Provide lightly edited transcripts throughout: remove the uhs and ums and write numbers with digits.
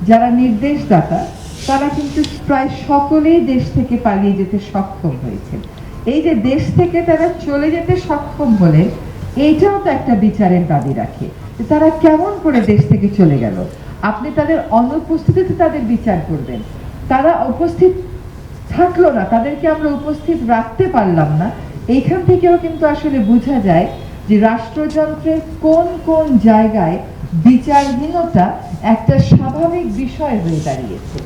যারা নির্দেশদাতা তারা কিন্তু প্রায় সকলেই দেশ থেকে পালিয়ে যেতে সক্ষম হয়েছে। এই যে দেশ থেকে তারা চলে যেতে সক্ষম হলেন, এইটাও তো একটা বিচারের দাবি রাখে। তারা কেমন করে দেশ থেকে চলে গেল? আপনি তাদের অনুপস্থিতিতে তাদের বিচার করবেন। তারা উপস্থিত থাকলো না, তাদেরকে আমরা উপস্থিত রাখতে পারলাম না। এইখান থেকেও কিন্তু আসলে বোঝা যায় যে রাষ্ট্রযন্ত্রের কোন কোন জায়গায় বিচারহীনতা একটা স্বাভাবিক বিষয় হয়ে দাঁড়িয়েছে।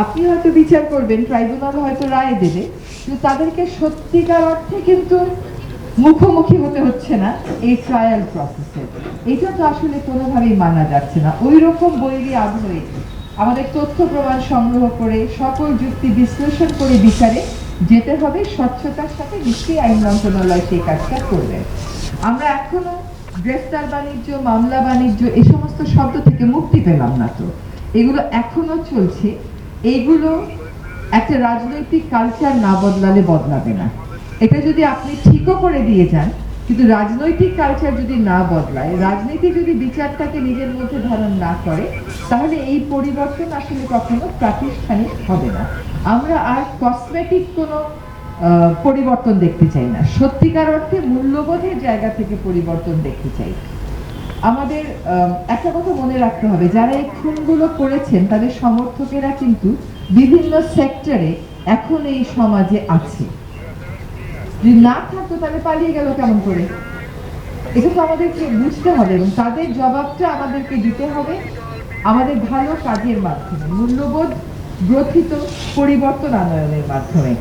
আপনি হয়তো বিচার করবেন, ট্রাইব্যুনাল হয়তো রায় দেবে, কিন্তু তাদেরকে সত্যিকার অর্থে কিন্তু মুখোমুখি হতে হচ্ছে না এই ট্রায়াল প্রসেসে। এটা তো আসলে কোনোভাবেই মানা যাচ্ছে না। ওই রকম বৈরী আগ্রহে আমাদের তথ্য প্রমাণ সংগ্রহ করে সকল যুক্তি বিশ্লেষণ করে বিচারে যেতে হবে স্বচ্ছতার সাথে। নিশ্চয়ই আইন মন্ত্রণালয় সেই কাজটা করবে। আমরা এখনো গ্রেফতার বাণিজ্য, মামলা বাণিজ্য এই সমস্ত শব্দ থেকে মুক্তি পেলাম না। তো এগুলো এখনো চলছে। এইগুলো একটা রাজনৈতিক কালচার না বদলালে বদলাবে না। এটা যদি আপনি ঠিকও করে দিয়ে যান, কিন্তু রাজনৈতিক কালচার যদি না বদলায়, রাজনীতি যদি বিচারটাকে নিজের মধ্যে ধারণ না করে, তাহলে এই পরিবর্তন আসলে কখনো প্রাতিষ্ঠানিক হবে না। আমরা আর কসমেটিক কোনো পরিবর্তন দেখতে চাই না, সত্যিকার অর্থে মূল্যবোধের জায়গা থেকে পরিবর্তন দেখতে চাই। আমাদের একটা কথা মনে রাখতে হবে, যারা এই খুনগুলো করেছেন তাদের সমর্থকেরা কিন্তু বিভিন্ন সেক্টরে এখন এই সমাজে আছে। যদি না থাকতো তাহলে পালিয়ে গেল কেমন করে? এটা তো আমাদেরকে বুঝতে হবে এবং তাদের জবাবটা আমাদেরকে দিতে হবে আমাদের ভালো কাজের মাধ্যমে, মূল্যবোধ গ্রথিত পরিবর্তন আনয়নের মাধ্যমে।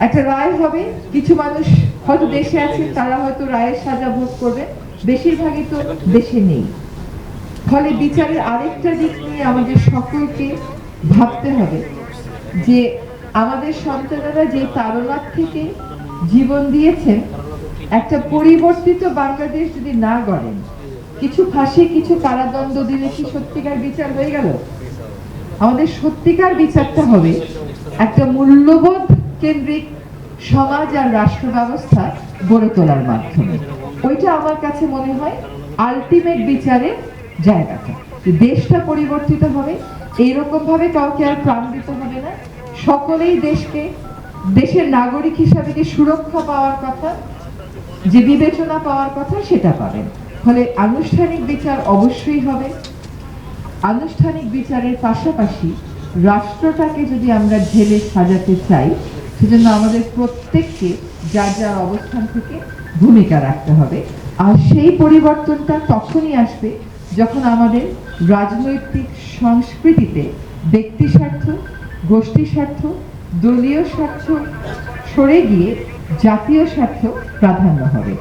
একটা রায় হবে, কিছু মানুষ হয়তো দেশে আছে, তারা হয়তো রায়ের সাজা ভোগ করবে, বেশিরভাগই তো দেশে নেই। ফলে বিচারের আরেকটা দিক নিয়ে আমাদের সকলকে ভাবতে হবে যে আমাদের সন্তানেরা যে তাড়নার থেকে জীবন দিয়েছেন, একটা পরিবর্তিত বাংলাদেশ যদি না গড়েন, কিছু ফাঁসি কিছু কারাদণ্ড দিলে কি সত্যিকার বিচার হয়ে গেল? আমাদের সত্যিকার বিচারটা হবে একটা মূল্যবোধ কেন্দ্রিক সমাজ আর রাষ্ট্র ব্যবস্থা গড়ে তোলার মাধ্যমে। ওইটা আমার কাছে মনে হয় আলটিমেট বিচারের জায়গাটা। দেশটা পরিবর্তিত হবে, এইরকম ভাবে কাউকে আর প্রাণ দিতে হবে না। সকলেই দেশকে, দেশের নাগরিক হিসাবে যে সুরক্ষা পাওয়ার কথা, যে বিবেচনা পাওয়ার কথা, সেটা পাবেন। ফলে আনুষ্ঠানিক বিচার অবশ্যই হবে। আনুষ্ঠানিক বিচারের পাশাপাশি রাষ্ট্রটাকে যদি আমরা ঢেলে সাজাতে চাই, সেজন্য আমাদের প্রত্যেককে যার যার অবস্থান থেকে ভূমিকা রাখতে হবে। আর সেই পরিবর্তনটা তখনই আসবে যখন আমাদের রাজনৈতিক সংস্কৃতিতে ব্যক্তি স্বার্থ, গোষ্ঠী স্বার্থ, দলীয় স্বার্থ সরে গিয়ে জাতীয় স্বার্থ প্রাধান্য হবে।